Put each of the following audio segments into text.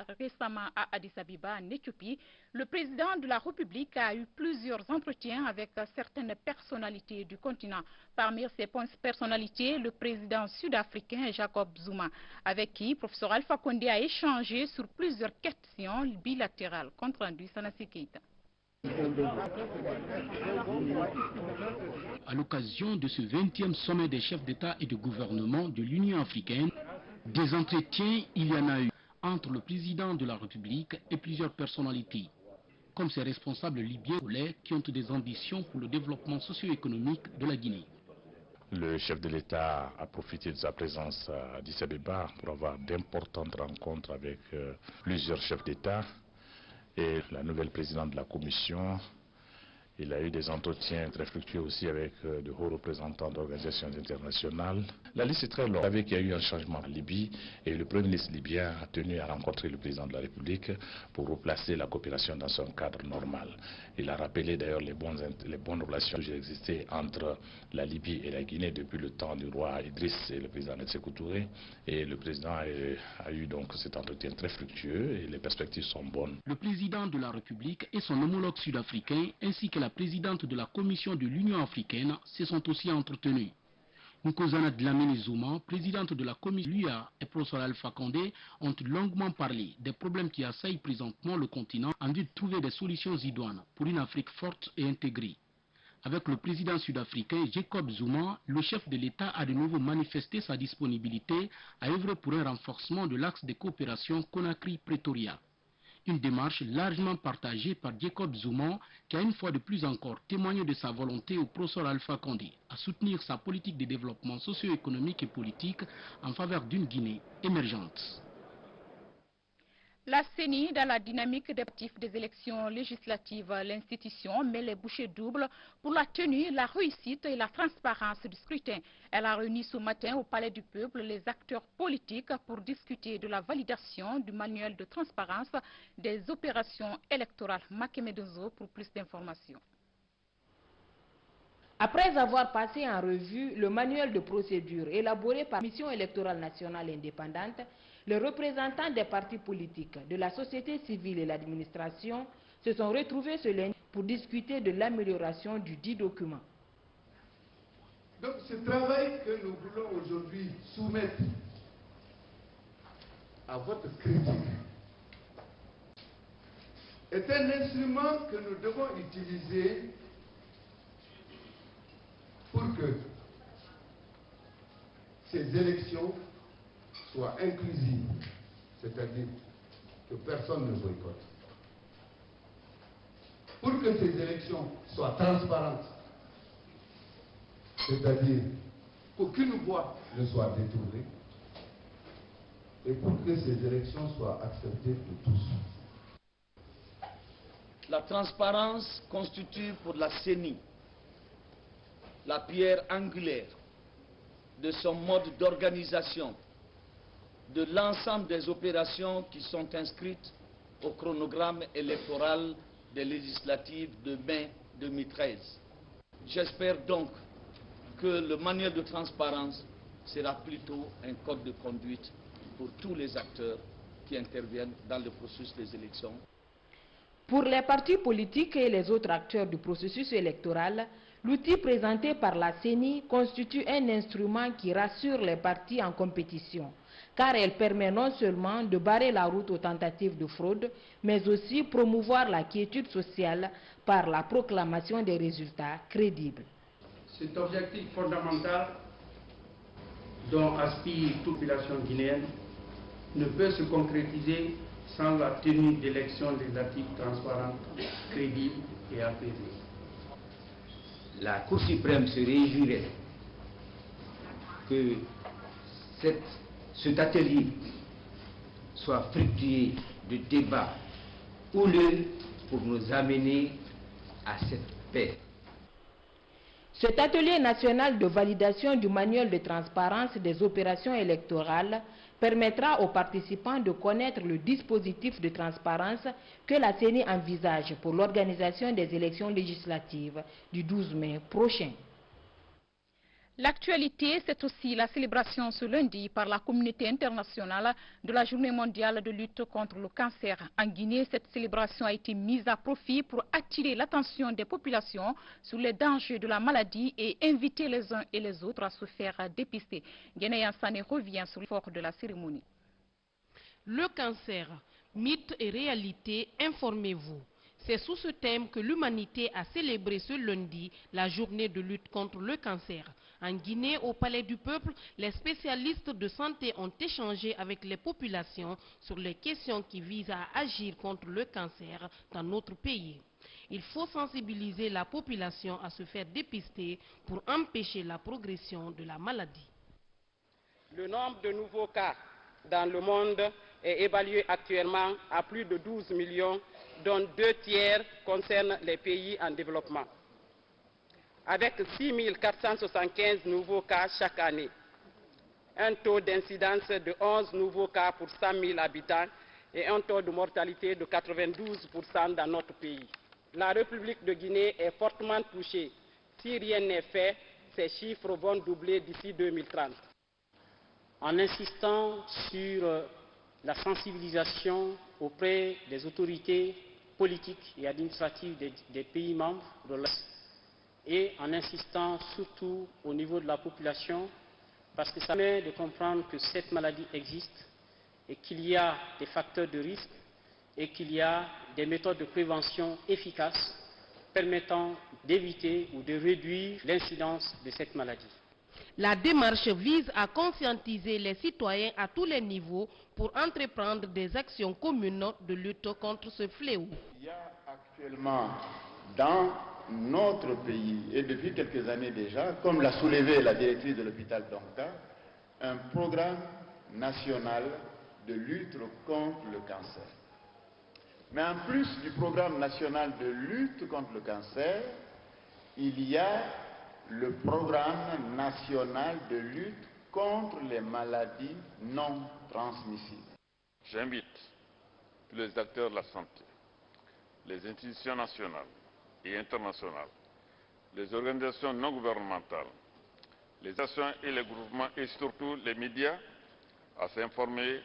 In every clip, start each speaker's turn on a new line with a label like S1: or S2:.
S1: l'État récemment à Addis Abeba, en Éthiopie, le président de la République a eu plusieurs entretiens avec certaines personnalités du continent. Parmi ces personnalités, le président sud-africain Jacob Zuma, avec qui professeur Alpha Condé a échangé sur plusieurs questions bilatérales. Compte rendu Sanassi Keita.
S2: À l'occasion de ce 20e sommet des chefs d'État et de gouvernement de l'Union africaine, des entretiens, il y en a eu entre le président de la République et plusieurs personnalités, comme ces responsables libyens qui ont des ambitions pour le développement socio-économique de la Guinée.
S3: Le chef de l'État a profité de sa présence à Addis Abeba pour avoir d'importantes rencontres avec plusieurs chefs d'État et la nouvelle présidente de la Commission. Il a eu des entretiens très fructueux aussi avec de hauts représentants d'organisations internationales. La liste est très longue. Vous savez qu'il y a eu un changement en Libye et le Premier ministre libyen a tenu à rencontrer le président de la République pour replacer la coopération dans son cadre normal. Il a rappelé d'ailleurs les bonnes relations qui existaient entre la Libye et la Guinée depuis le temps du roi Idriss et le président Sékou Touré. Et le président a eu donc cet entretien très fructueux et les perspectives sont bonnes.
S2: Le président de la République et son homologue sud-africain ainsi que la présidente de la Commission de l'Union africaine se sont aussi entretenus. Nkosi Dlamini Zuma, présidente de la Commission l'UA et professeur Alpha Condé ont longuement parlé des problèmes qui assaillent présentement le continent en vue de trouver des solutions idoines pour une Afrique forte et intégrée. Avec le président sud-africain Jacob Zuma, le chef de l'État a de nouveau manifesté sa disponibilité à œuvrer pour un renforcement de l'axe de coopération Conakry-Pretoria. Une démarche largement partagée par Jacob Zuma qui a une fois de plus encore témoigné de sa volonté au professeur Alpha Condé à soutenir sa politique de développement socio-économique et politique en faveur d'une Guinée émergente.
S1: La CENI, dans la dynamique des élections législatives, l'institution met les bouchées doubles pour la tenue, la réussite et la transparence du scrutin. Elle a réuni ce matin au Palais du Peuple les acteurs politiques pour discuter de la validation du manuel de transparence des opérations électorales. Makemedozo pour plus d'informations.
S4: Après avoir passé en revue le manuel de procédure élaboré par la Commission électorale nationale indépendante, les représentants des partis politiques, de la société civile et l'administration se sont retrouvés ce lundi pour discuter de l'amélioration du dit document.
S5: Donc ce travail que nous voulons aujourd'hui soumettre à votre critique est un instrument que nous devons utiliser pour que ces élections soient inclusives, c'est-à-dire que personne ne boycotte. Pour que ces élections soient transparentes, c'est-à-dire qu'aucune voix ne soit détournée, et pour que ces élections soient acceptées de tous.
S6: La transparence constitue pour la CENI la pierre angulaire de son mode d'organisation de l'ensemble des opérations qui sont inscrites au chronogramme électoral des législatives de mai 2013. J'espère donc que le manuel de transparence sera plutôt un code de conduite pour tous les acteurs qui interviennent dans le processus des élections.
S4: Pour les partis politiques et les autres acteurs du processus électoral, l'outil présenté par la CENI constitue un instrument qui rassure les partis en compétition, car elle permet non seulement de barrer la route aux tentatives de fraude, mais aussi promouvoir la quiétude sociale par la proclamation des résultats crédibles.
S7: Cet objectif fondamental dont aspire toute population guinéenne ne peut se concrétiser sans la tenue d'élections législatives transparentes, crédibles et apaisées.
S8: La Cour suprême se réjouirait que cet atelier soit fructueux de débats houleux pour nous amener à cette paix.
S4: Cet atelier national de validation du manuel de transparence des opérations électorales permettra aux participants de connaître le dispositif de transparence que la CENI envisage pour l'organisation des élections législatives du 12 mai prochain.
S1: L'actualité, c'est aussi la célébration ce lundi par la communauté internationale de la Journée mondiale de lutte contre le cancer. En Guinée, cette célébration a été mise à profit pour attirer l'attention des populations sur les dangers de la maladie et inviter les uns et les autres à se faire dépister. Guénéen Sané revient sur l'effort de la cérémonie.
S9: Le cancer, mythe et réalité, informez-vous. C'est sous ce thème que l'humanité a célébré ce lundi la journée de lutte contre le cancer. En Guinée, au Palais du Peuple, les spécialistes de santé ont échangé avec les populations sur les questions qui visent à agir contre le cancer dans notre pays. Il faut sensibiliser la population à se faire dépister pour empêcher la progression de la maladie.
S10: Le nombre de nouveaux cas dans le monde est évalué actuellement à plus de 12 millions, dont 2 tiers concernent les pays en développement. Avec 6 475 nouveaux cas chaque année, un taux d'incidence de 11 nouveaux cas pour 100 000 habitants et un taux de mortalité de 92% dans notre pays. La République de Guinée est fortement touchée. Si rien n'est fait, ces chiffres vont doubler d'ici 2030.
S11: En insistant sur la sensibilisation auprès des autorités politiques et administratives des pays membres de l'OMS et en insistant surtout au niveau de la population, parce que ça permet de comprendre que cette maladie existe et qu'il y a des facteurs de risque et qu'il y a des méthodes de prévention efficaces permettant d'éviter ou de réduire l'incidence de cette maladie.
S9: La démarche vise à conscientiser les citoyens à tous les niveaux pour entreprendre des actions communes de lutte contre ce fléau.
S12: Il y a actuellement dans notre pays, et depuis quelques années déjà, comme l'a soulevé la directrice de l'hôpital d'Onka, un programme national de lutte contre le cancer. Mais en plus du programme national de lutte contre le cancer, il y a le programme national de lutte contre les maladies non transmissibles.
S3: J'invite tous les acteurs de la santé, les institutions nationales et internationales, les organisations non gouvernementales, les associations et les groupements et surtout les médias à s'informer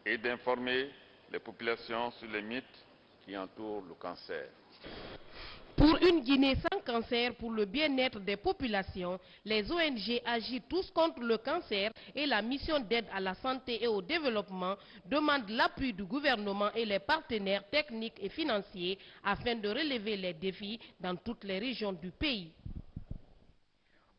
S3: et d'informer les populations sur les mythes qui entourent le cancer.
S9: Pour une Guinée sans cancer, pour le bien-être des populations, les ONG agissent tous contre le cancer et la mission d'aide à la santé et au développement demande l'appui du gouvernement et les partenaires techniques et financiers afin de relever les défis dans toutes les régions du pays.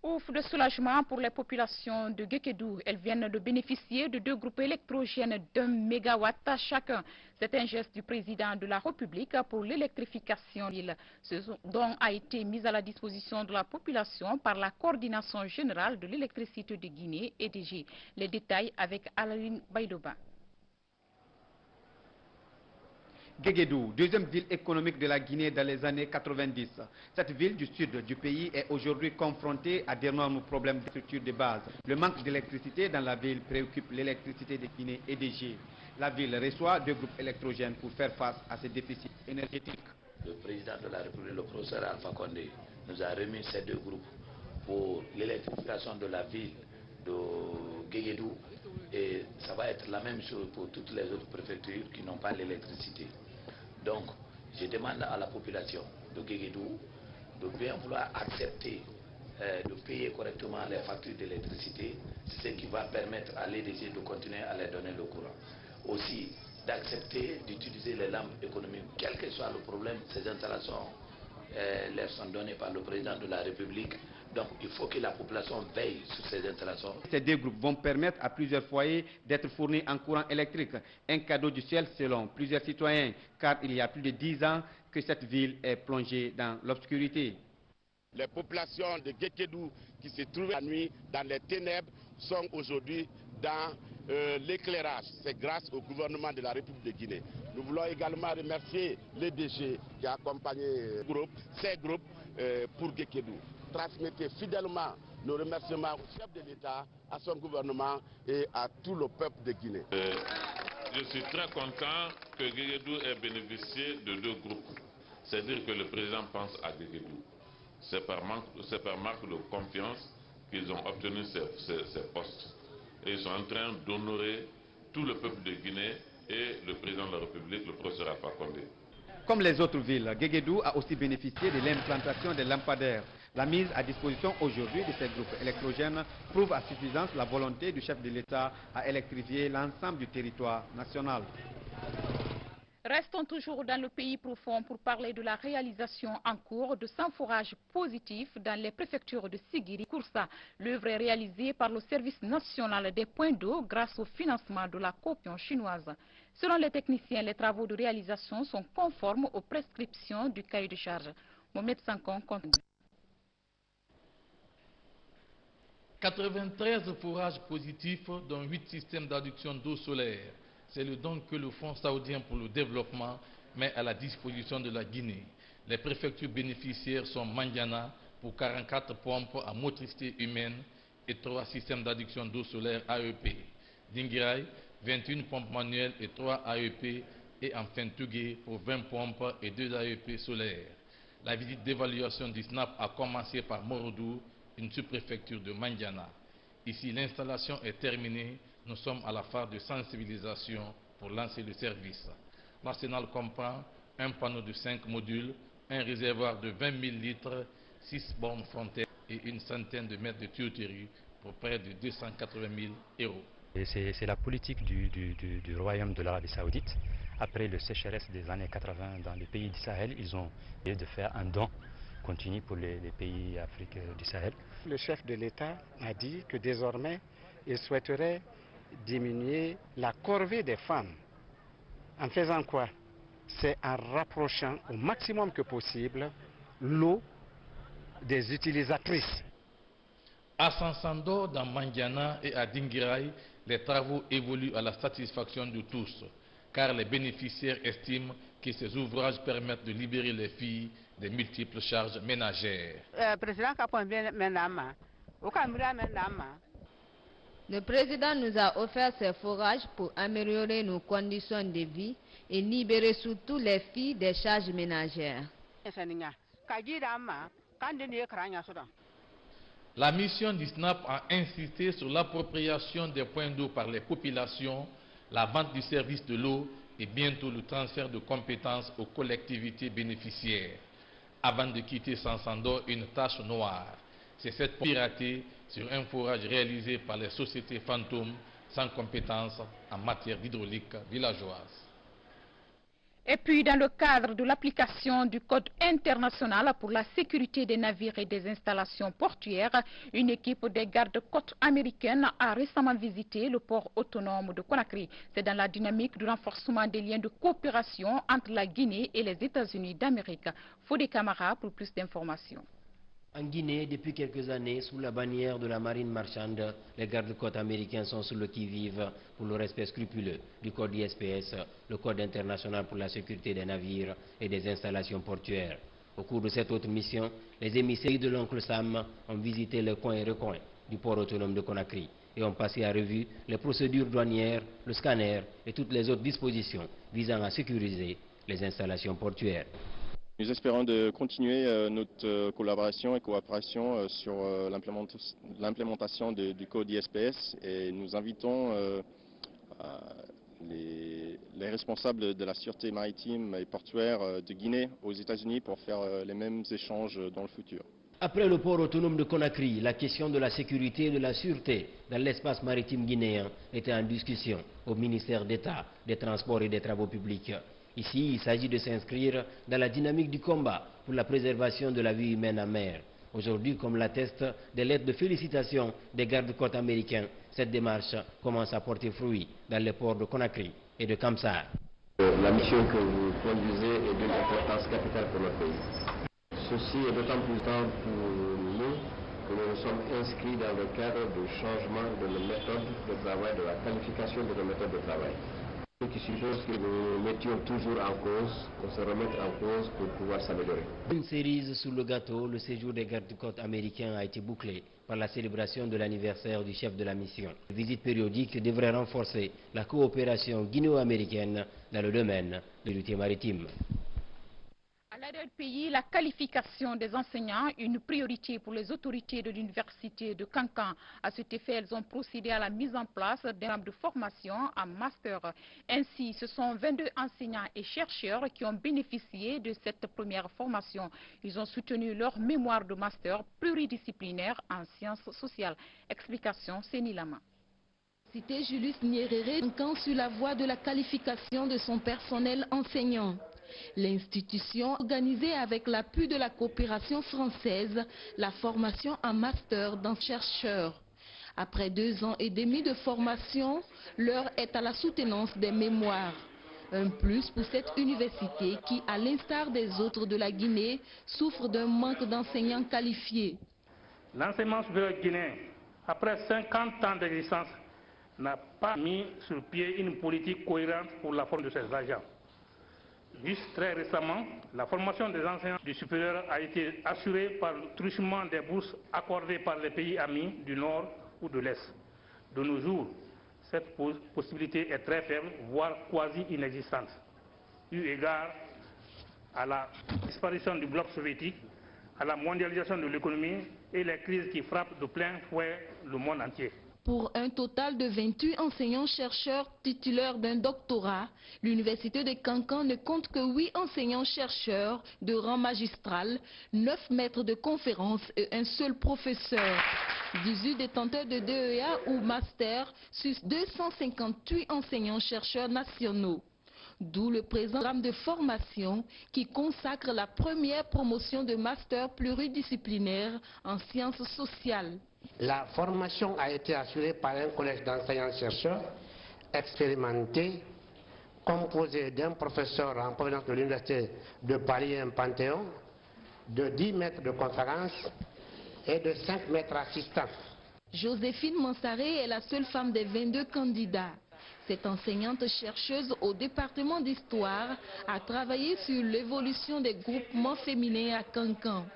S1: Ouf de soulagement pour les populations de Guékédou. Elles viennent de bénéficier de 2 groupes électrogènes d'1 mégawatt chacun. C'est un geste du président de la République pour l'électrification de l'île. Ce don a été mis à la disposition de la population par la Coordination générale de l'électricité de Guinée, EDG. Les détails avec Aline Baïdoba.
S13: Guéguédou, deuxième ville économique de la Guinée dans les années 90. Cette ville du sud du pays est aujourd'hui confrontée à d'énormes problèmes de structure de base. Le manque d'électricité dans la ville préoccupe l'électricité de Guinée EDG. La ville reçoit 2 groupes électrogènes pour faire face à ces déficits énergétiques.
S14: Le président de la République, le professeur Alpha Condé, nous a remis ces 2 groupes pour l'électrification de la ville de Guéguédou. Et ça va être la même chose pour toutes les autres préfectures qui n'ont pas l'électricité. Donc, je demande à la population de Guéguédou de bien vouloir accepter de payer correctement les factures d'électricité, ce qui va permettre à l'EDG de continuer à leur donner le courant. Aussi, d'accepter d'utiliser les lampes économiques, quel que soit le problème, ces installations leur sont données par le président de la République. Donc il faut que la population veille sur ces installations.
S13: Ces 2 groupes vont permettre à plusieurs foyers d'être fournis en courant électrique. Un cadeau du ciel selon plusieurs citoyens, car il y a plus de 10 ans que cette ville est plongée dans l'obscurité.
S15: Les populations de Guékédou qui se trouvaient la nuit dans les ténèbres sont aujourd'hui dans l'éclairage. C'est grâce au gouvernement de la République de Guinée. Nous voulons également remercier l'EDG qui a accompagné ces groupes pour Guékédou. Transmettez fidèlement nos remerciements au chef de l'État, à son gouvernement et à tout le peuple de Guinée.
S3: Je suis très content que Guéguédou ait bénéficié de 2 groupes. C'est-à-dire que le président pense à Guéguédou. C'est par marque de confiance
S16: qu'ils ont obtenu ces postes. Et ils sont en train d'honorer tout le peuple de Guinée et le président de la République, le professeur Alpha Condé.
S13: Comme les autres villes, Guéguédou a aussi bénéficié de l'implantation des lampadaires. La mise à disposition aujourd'hui de ces groupes électrogènes prouve à suffisance la volonté du chef de l'État à électrifier l'ensemble du territoire national.
S1: Restons toujours dans le pays profond pour parler de la réalisation en cours de 100 forages positifs dans les préfectures de Sigiri et Koursa. L'œuvre est réalisée par le service national des points d'eau grâce au financement de la coopération chinoise. Selon les techniciens, les travaux de réalisation sont conformes aux prescriptions du cahier de charge. Mohamed Sankon continue.
S17: 93 forages positifs, dont 8 systèmes d'adduction d'eau solaire. C'est le don que le Fonds saoudien pour le développement met à la disposition de la Guinée. Les préfectures bénéficiaires sont Mandiana pour 44 pompes à motricité humaine et 3 systèmes d'adduction d'eau solaire AEP. Dinguiraï, 21 pompes manuelles et 3 AEP. Et enfin Tougué pour 20 pompes et 2 AEP solaires. La visite d'évaluation du SNAP a commencé par Morodou, une sous-préfecture de Mandiana. Ici, l'installation est terminée. Nous sommes à la phase de sensibilisation pour lancer le service. L'arsenal comprend un panneau de 5 modules, un réservoir de 20 000 litres, 6 bornes frontières et une centaine de mètres de tuyauterie pour près de 280 000 €.
S18: C'est la politique du royaume de l'Arabie Saoudite. Après le sécheresse des années 80 dans les pays du Sahel, ils ont essayé de faire un don continu pour les pays Afrique du Sahel.
S19: Le chef de l'État a dit que désormais, il souhaiterait diminuer la corvée des femmes. En faisant quoi? C'est en rapprochant au maximum que possible l'eau des utilisatrices.
S17: À Sansando, dans Mandiana et à Dinguiraï, les travaux évoluent à la satisfaction de tous, car les bénéficiaires estiment que ces ouvrages permettent de libérer les filles des multiples charges ménagères.
S20: Le président nous a offert ces forages pour améliorer nos conditions de vie et libérer surtout les filles des charges ménagères.
S17: La mission du SNAP a insisté sur l'appropriation des points d'eau par les populations, la vente du service de l'eau et bientôt le transfert de compétences aux collectivités bénéficiaires. Avant de quitter Sansando, une tache noire. C'est cette piratée sur un forage réalisé par les sociétés fantômes sans compétences en matière d'hydraulique villageoise.
S1: Et puis, dans le cadre de l'application du Code international pour la sécurité des navires et des installations portuaires, une équipe des gardes-côtes américaines a récemment visité le port autonome de Conakry. C'est dans la dynamique du renforcement des liens de coopération entre la Guinée et les États-Unis d'Amérique. Fodé Camara pour plus d'informations.
S21: En Guinée, depuis quelques années, sous la bannière de la marine marchande, les gardes-côtes américains sont sur le qui-vive pour le respect scrupuleux du code ISPS, le code international pour la sécurité des navires et des installations portuaires. Au cours de cette autre mission, les émissaires de l'oncle Sam ont visité les coins et recoins du port autonome de Conakry et ont passé à revue les procédures douanières, le scanner et toutes les autres dispositions visant à sécuriser les installations portuaires.
S22: Nous espérons de continuer notre collaboration et coopération sur l'implémentation du code ISPS et nous invitons les responsables de la sûreté maritime et portuaire de Guinée aux États-Unis pour faire les mêmes échanges dans le futur.
S21: Après le port autonome de Conakry, la question de la sécurité et de la sûreté dans l'espace maritime guinéen était en discussion au ministère d'État des Transports et des Travaux publics. Ici, il s'agit de s'inscrire dans la dynamique du combat pour la préservation de la vie humaine en mer. Aujourd'hui, comme l'attestent des lettres de félicitations des gardes-côtes américains, cette démarche commence à porter fruit dans les ports de Conakry et de Kamsar.
S23: La mission que vous conduisez est d'une importance capitale pour notre pays. Ceci est d'autant plus important pour nous que nous nous sommes inscrits dans le cadre du changement de nos méthodes de travail, de la qualification de nos méthodes de travail. Ce qui suppose que nous mettions toujours en cause, qu'on se remette en cause pour pouvoir s'améliorer.
S21: Une cerise sur le gâteau, le séjour des gardes-côtes américains a été bouclé par la célébration de l'anniversaire du chef de la mission. Une visite périodique devrait renforcer la coopération guinéo-américaine dans le domaine de l'unité maritime.
S1: À À l'arrière du pays, la qualification des enseignants, une priorité pour les autorités de l'université de Kankan. À cet effet, elles ont procédé à la mise en place d'un programme de formation en master. Ainsi, ce sont 22 enseignants et chercheurs qui ont bénéficié de cette première formation. Ils ont soutenu leur mémoire de master pluridisciplinaire en sciences sociales. Explication, Séni Lama.
S2: Cité Julius Nyerere, Kankan sur la voie de la qualification de son personnel enseignant. L'institution organisait avec l'appui de la coopération française la formation en master d'un chercheur. Après 2 ans et demi de formation, l'heure est à la soutenance des mémoires. Un plus pour cette université qui, à l'instar des autres de la Guinée, souffre d'un manque d'enseignants qualifiés.
S5: L'enseignement supérieur guinéen, après 50 ans d'existence, n'a pas mis sur pied une politique cohérente pour la forme de ses agents. Juste très récemment, la formation des enseignants du supérieur a été assurée par le truchement des bourses accordées par les pays amis du Nord ou de l'Est. De nos jours, cette possibilité est très faible, voire quasi inexistante, eu égard à la disparition du bloc soviétique, à la mondialisation de l'économie et les crises qui frappent de plein fouet le monde entier.
S2: Pour un total de 28 enseignants-chercheurs titulaires d'un doctorat, l'université de Kankan ne compte que 8 enseignants-chercheurs de rang magistral, 9 maîtres de conférences et un seul professeur. 18 détenteurs de DEA ou master sur 258 enseignants-chercheurs nationaux. D'où le présent programme de formation qui consacre la première promotion de master pluridisciplinaire en sciences sociales.
S6: La formation a été assurée par un collège d'enseignants-chercheurs expérimentés, composé d'un professeur en provenance de l'université de Paris et Panthéon, de 10 maîtres de conférence et de 5 maîtres assistants.
S2: Joséphine Mansaré est la seule femme des 22 candidats. Cette enseignante chercheuse au département d'histoire a travaillé sur l'évolution des groupements féminins à Kankan.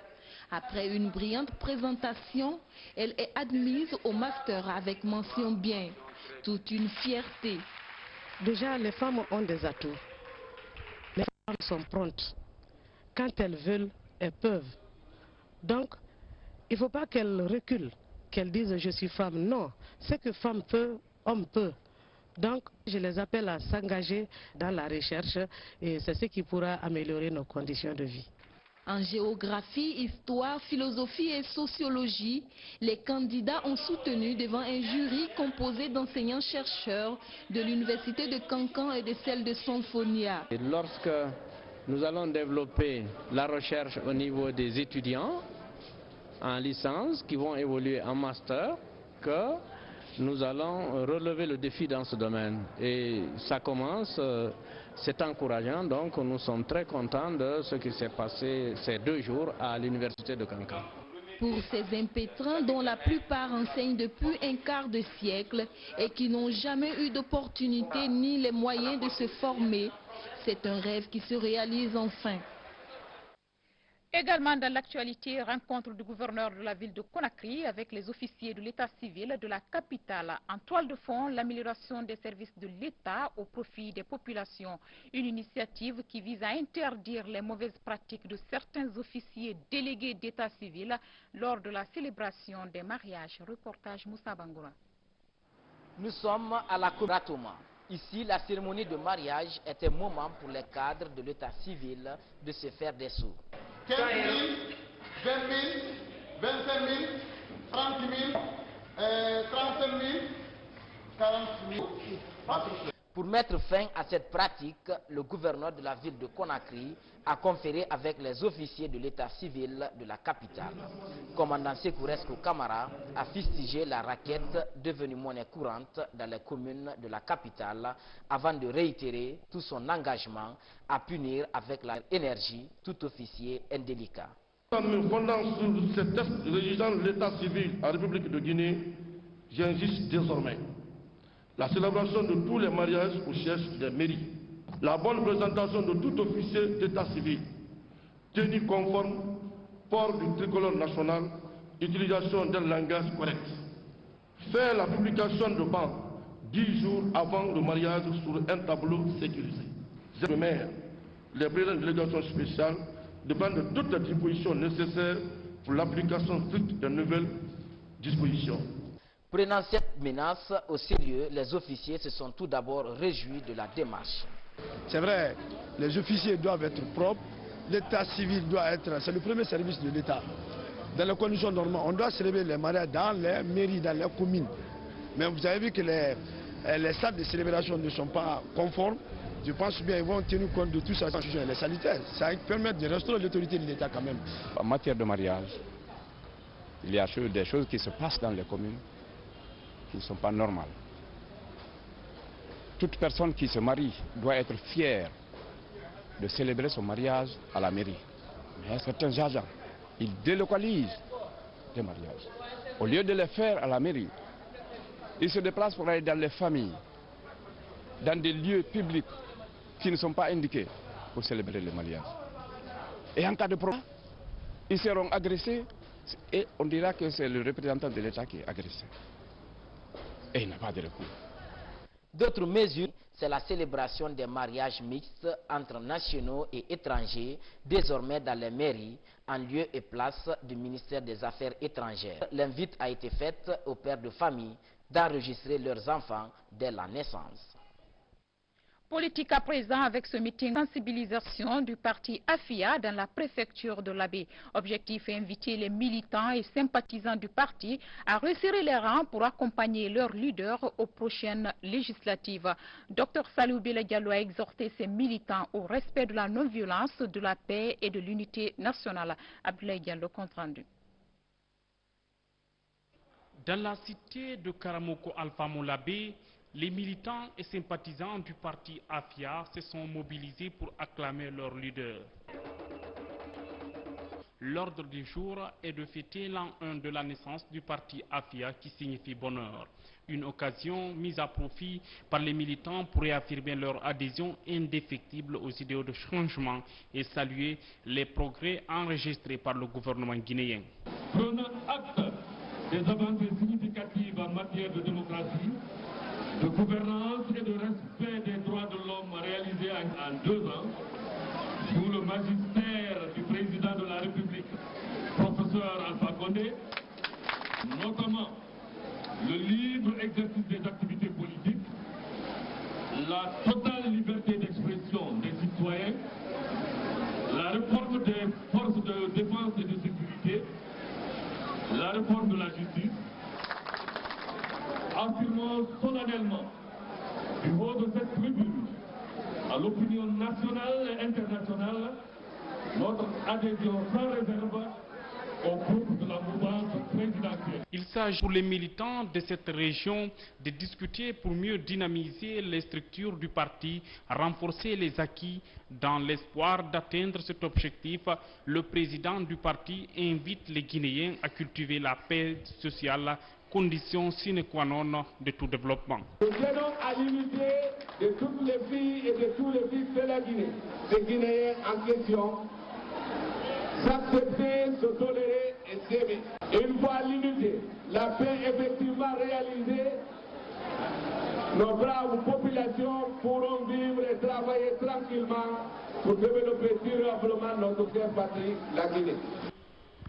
S2: Après une brillante présentation, elle est admise au master avec mention bien. Toute une fierté.
S24: Déjà, les femmes ont des atouts. Les femmes sont prontes. Quand elles veulent, elles peuvent. Donc, il ne faut pas qu'elles reculent, qu'elles disent « je suis femme ». Non, ce que femme peut, homme peut. Donc, je les appelle à s'engager dans la recherche et c'est ce qui pourra améliorer nos conditions de vie.
S2: En géographie, histoire, philosophie et sociologie, les candidats ont soutenu devant un jury composé d'enseignants-chercheurs de l'université de Kankan et de celle de Sonfonia.
S25: Et lorsque nous allons développer la recherche au niveau des étudiants en licence qui vont évoluer en master, que nous allons relever le défi dans ce domaine. Et ça commence, c'est encourageant, donc nous sommes très contents de ce qui s'est passé ces 2 jours à l'université de Kankan.
S2: Pour ces impétrants dont la plupart enseignent depuis un quart de siècle et qui n'ont jamais eu d'opportunité ni les moyens de se former, c'est un rêve qui se réalise enfin.
S1: Également dans l'actualité, rencontre du gouverneur de la ville de Conakry avec les officiers de l'état civil de la capitale. En toile de fond, l'amélioration des services de l'État au profit des populations. Une initiative qui vise à interdire les mauvaises pratiques de certains officiers délégués d'état civil lors de la célébration des mariages. Reportage Moussa Bangoura.
S26: Nous sommes à la Kouratoma. Ici, la cérémonie de mariage est un moment pour les cadres de l'état civil de se faire des sous.
S27: 15 000, 20 000, 25 000, 30 000, 35 000, 40 000.
S26: Pour mettre fin à cette pratique, le gouverneur de la ville de Conakry a conféré avec les officiers de l'état civil de la capitale. Commandant Sekouresco Kamara a fustigé la raquette devenue monnaie courante dans les communes de la capitale avant de réitérer tout son engagement à punir avec l'énergie tout officier indélicat.
S28: En me fondant sur ces textes régissant l'état civil en République de Guinée, j'insiste désormais la célébration de tous les mariages au siège des mairies, la bonne présentation de tout officier d'état civil, tenue conforme, port du tricolore national, utilisation d'un langage correct. Faire la publication de bancs 10 jours avant le mariage sur un tableau sécurisé. Le maire, les présidents de délégation spéciale de prendre toutes les dispositions nécessaires pour l'application stricte des nouvelles dispositions.
S26: Prenant cette menace au sérieux, les officiers se sont tout d'abord réjouis de la démarche.
S4: C'est vrai, les officiers doivent être propres, l'état civil doit être, c'est le premier service de l'État. Dans les conditions normales, on doit célébrer les mariages dans les mairies, dans les communes. Mais vous avez vu que les salles de célébration ne sont pas conformes. Je pense bien qu'ils vont tenir compte de tout ça, les sanitaires. Ça permet de restaurer l'autorité de l'État quand même.
S7: En matière de mariage, il y a des choses qui se passent dans les communes qui ne sont pas normales. Toute personne qui se marie doit être fière de célébrer son mariage à la mairie. Mais certains agents, ils délocalisent les mariages. Au lieu de les faire à la mairie, ils se déplacent pour aller dans les familles, dans des lieux publics qui ne sont pas indiqués pour célébrer le mariage. Et en cas de problème, ils seront agressés et on dira que c'est le représentant de l'État qui est agressé. Et il n'a pas de recours.
S26: D'autres mesures, c'est la célébration des mariages mixtes entre nationaux et étrangers, désormais dans les mairies, en lieu et place du ministère des Affaires étrangères. L'invite a été faite aux pères de famille d'enregistrer leurs enfants dès la naissance.
S1: Politique à présent avec ce meeting de sensibilisation du parti AFIA dans la préfecture de l'Abbé. Objectif est inviter les militants et sympathisants du parti à resserrer les rangs pour accompagner leur leader aux prochaines législatives. Dr Salihou Bella Diallo a exhorté ses militants au respect de la non-violence, de la paix et de l'unité nationale. Abdoulaye Diallo, compte rendu.
S8: Dans la cité de Karamoko Alpha Moulabé, les militants et sympathisants du parti AFIA se sont mobilisés pour acclamer leur leader. L'ordre du jour est de fêter l'an 1 de la naissance du parti AFIA qui signifie bonheur. Une occasion mise à profit par les militants pour réaffirmer leur adhésion indéfectible aux idéaux de changement et saluer les progrès enregistrés par le gouvernement guinéen.
S9: Prenant acte des avancées significatives en matière de démocratie, de gouvernance et de respect des droits de l'homme réalisés en 2 ans, sous le magistère du président de la République, professeur Alpha Condé, notamment le libre exercice des activités politiques, la totale liberté d'expression des citoyens, la réforme des forces de défense et de sécurité, la réforme de la justice. Affirmons solennellement du haut de cette tribune à l'opinion nationale et internationale notre adhésion sans réserve au groupe de la mouvance présidentielle.
S8: Il s'agit pour les militants de cette région de discuter pour mieux dynamiser les structures du parti, renforcer les acquis. Dans l'espoir d'atteindre cet objectif, le président du parti invite les Guinéens à cultiver la paix sociale, condition sine qua non de tout développement.
S9: Nous tenons à l'unité de toutes les filles et de tous les fils de la Guinée. Ces Guinéens en question, s'accepter, se tolérer et s'aimer. Une fois l'unité, la paix effectivement réalisée, nos braves populations pourront vivre et travailler tranquillement pour développer durablement notre chère patrie, la Guinée.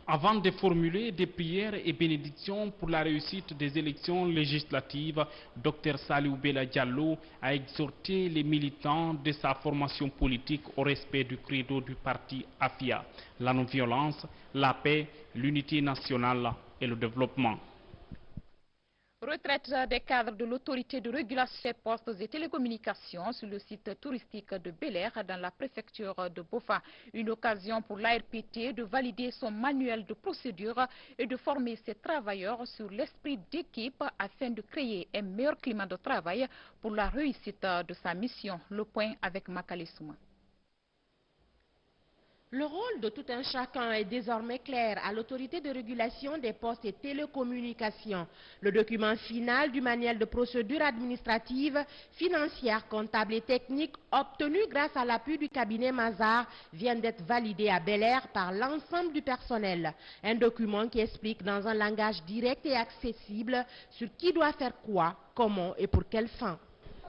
S8: Avant de formuler des prières et bénédictions pour la réussite des élections législatives, Dr Salihou Bella Diallo a exhorté les militants de sa formation politique au respect du credo du parti AFIA, la non-violence, la paix, l'unité nationale et le développement.
S1: Retraite des cadres de l'autorité de régulation des postes et télécommunications sur le site touristique de Bel-Air dans la préfecture de Bofa. Une occasion pour l'ARPT de valider son manuel de procédure et de former ses travailleurs sur l'esprit d'équipe afin de créer un meilleur climat de travail pour la réussite de sa mission. Le point avec Makale Souma.
S10: Le rôle de tout un chacun est désormais clair à l'autorité de régulation des postes et télécommunications. Le document final du manuel de procédure administrative, financière, comptable et technique obtenu grâce à l'appui du cabinet Mazars vient d'être validé à Bel-Air par l'ensemble du personnel. Un document qui explique dans un langage direct et accessible sur qui doit faire quoi, comment et pour quelle fin.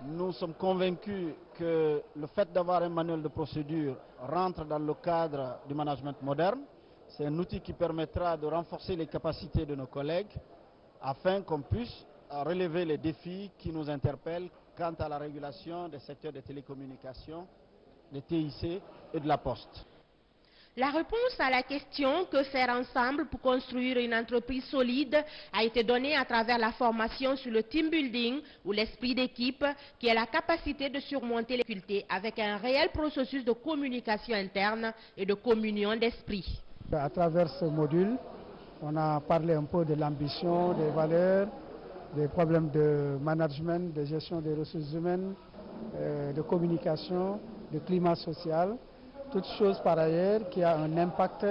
S11: Nous sommes convaincus
S3: que le fait d'avoir un manuel de procédure rentre dans le cadre du management moderne. C'est un outil qui permettra de renforcer les capacités de nos collègues afin qu'on puisse relever les défis qui nous interpellent quant à la régulation des secteurs des télécommunications, des TIC et de la poste.
S10: La réponse à la question « Que faire ensemble pour construire une entreprise solide » a été donnée à travers la formation sur le team building ou l'esprit d'équipe qui est la capacité de surmonter les difficultés avec un réel processus de communication interne et de communion d'esprit.
S11: À travers ce module, on a parlé un peu de l'ambition, des valeurs, des problèmes de management, de gestion des ressources humaines, de communication, de climat social. Toutes choses par ailleurs qui a un impact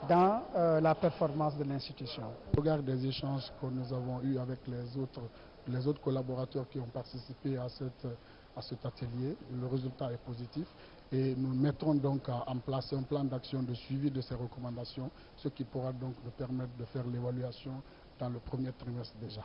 S11: dans la performance de l'institution.
S12: Au regard des échanges que nous avons eus avec les autres collaborateurs qui ont participé à cet atelier, le résultat est positif et nous mettons donc en place un plan d'action de suivi de ces recommandations, ce qui pourra donc nous permettre de faire l'évaluation dans le premier trimestre déjà.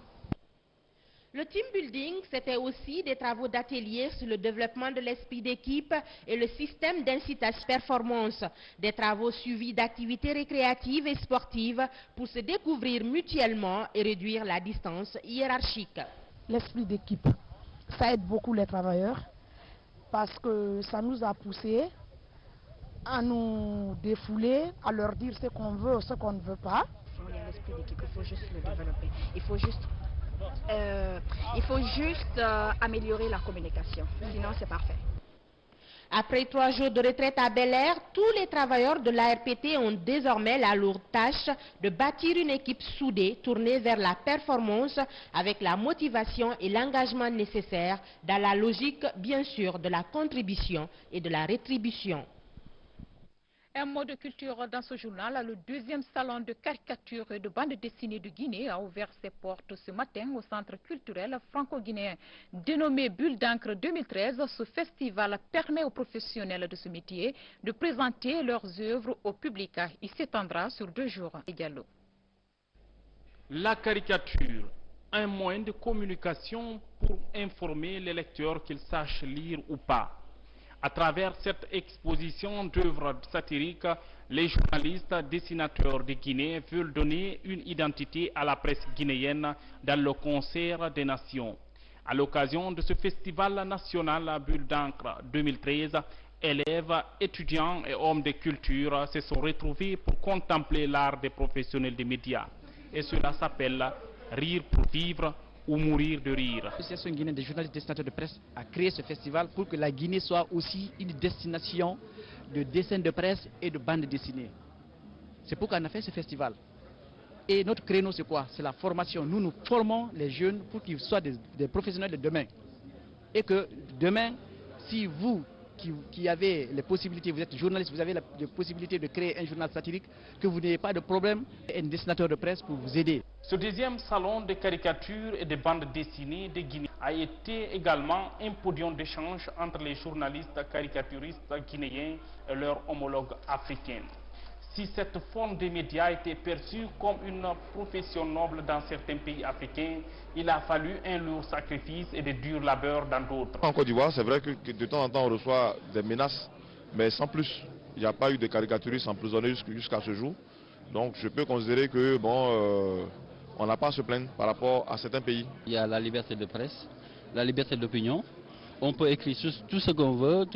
S10: Le team building, c'était aussi des travaux d'atelier sur le développement de l'esprit d'équipe et le système d'incitation performance, des travaux suivis d'activités récréatives et sportives pour se découvrir mutuellement et réduire la distance hiérarchique.
S24: L'esprit d'équipe, ça aide beaucoup les travailleurs parce que ça nous a poussés à nous défouler, à leur dire ce qu'on veut ou ce qu'on ne veut pas.
S13: L'esprit d'équipe, il faut juste le développer. Il faut juste améliorer la communication, sinon c'est parfait.
S10: Après 3 jours de retraite à Bel-Air, tous les travailleurs de l'ARPT ont désormais la lourde tâche de bâtir une équipe soudée, tournée vers la performance avec la motivation et l'engagement nécessaires dans la logique, bien sûr, de la contribution et de la rétribution.
S1: Un mot de culture dans ce journal. Le 2e salon de caricature et de bande dessinée de Guinée a ouvert ses portes ce matin au centre culturel franco-guinéen. Dénommé Bulle d'encre 2013, ce festival permet aux professionnels de ce métier de présenter leurs œuvres au public. Il s'étendra sur 2 jours. Diallo.
S8: La caricature, un moyen de communication pour informer les lecteurs qu'ils sachent lire ou pas. À travers cette exposition d'œuvres satiriques, les journalistes dessinateurs de Guinée veulent donner une identité à la presse guinéenne dans le concert des nations. À l'occasion de ce festival national Bulle d'encre 2013, élèves, étudiants et hommes de culture se sont retrouvés pour contempler l'art des professionnels des médias. Et cela s'appelle Rire pour vivre ou mourir de rire.
S14: L'Association guinéenne des journalistes dessinateurs de presse a créé ce festival pour que la Guinée soit aussi une destination de dessins de presse et de bandes dessinées. C'est pourquoi on a fait ce festival. Et notre créneau, c'est quoi? C'est la formation. Nous formons les jeunes pour qu'ils soient des professionnels de demain. Et que demain, si vous qui avez les possibilités, vous êtes journaliste, vous avez la possibilité de créer un journal satirique, que vous n'ayez pas de problème, un dessinateur de presse pour vous aider.
S8: Ce 2e salon de caricature et de bandes dessinées de Guinée a été également un podium d'échange entre les journalistes caricaturistes guinéens et leurs homologues africains. Si cette forme de médias était perçue comme une profession noble dans certains pays africains, il a fallu un lourd sacrifice et de durs labeurs dans d'autres.
S15: En Côte d'Ivoire, c'est vrai que de temps en temps on reçoit des menaces, mais sans plus. Il n'y a pas eu de caricaturistes emprisonnés jusqu'à ce jour. Donc je peux considérer que on n'a pas à se plaindre par rapport à certains pays.
S16: Il y a la liberté de presse, la liberté d'opinion. On peut écrire tout ce qu'on veut,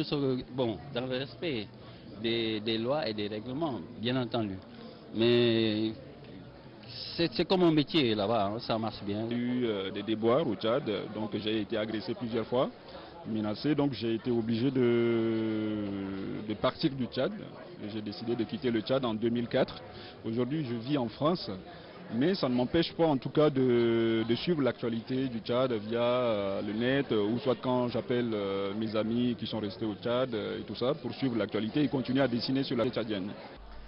S16: dans le respect des lois et des règlements, bien entendu. Mais c'est comme un métier là-bas, hein, ça marche bien.
S18: J'ai eu des déboires au Tchad, donc j'ai été agressé plusieurs fois, menacé, donc j'ai été obligé de partir du Tchad. J'ai décidé de quitter le Tchad en 2004. Aujourd'hui, je vis en France. Mais ça ne m'empêche pas en tout cas de suivre l'actualité du Tchad via le net ou soit quand j'appelle mes amis qui sont restés au Tchad et tout ça pour suivre l'actualité et continuer à dessiner sur la tchadienne.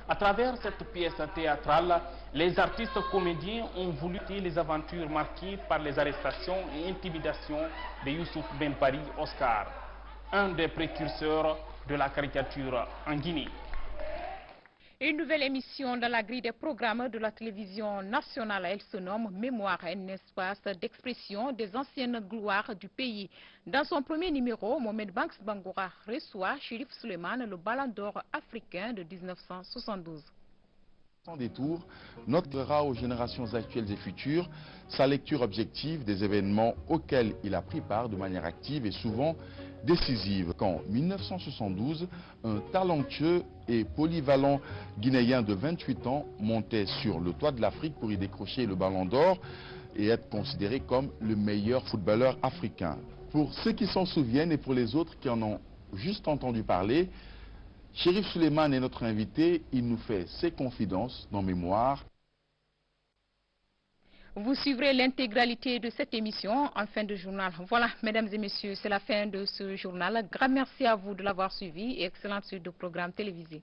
S8: À travers cette pièce théâtrale, les artistes comédiens ont voulu les aventures marquées par les arrestations et intimidations de Youssouf Benpari Oscar, un des précurseurs de la caricature en Guinée.
S1: Une nouvelle émission dans la grille des programmes de la télévision nationale. Elle se nomme Mémoire, un espace d'expression des anciennes gloires du pays. Dans son premier numéro, Mohamed Banks Bangoura reçoit Chérif Souleymane, le Ballon d'Or africain de 1972.
S5: Sans détour, notera aux générations actuelles et futures sa lecture objective des événements auxquels il a pris part de manière active et souvent décisive. Qu'en 1972, un talentueux et polyvalent Guinéen de 28 ans montait sur le toit de l'Afrique pour y décrocher le Ballon d'Or et être considéré comme le meilleur footballeur africain. Pour ceux qui s'en souviennent et pour les autres qui en ont juste entendu parler, Chérif Souleymane est notre invité, il nous fait ses confidences dans Mémoire.
S1: Vous suivrez l'intégralité de cette émission en fin de journal. Voilà, mesdames et messieurs, c'est la fin de ce journal. Grand merci à vous de l'avoir suivi et excellente suite de programmes télévisés.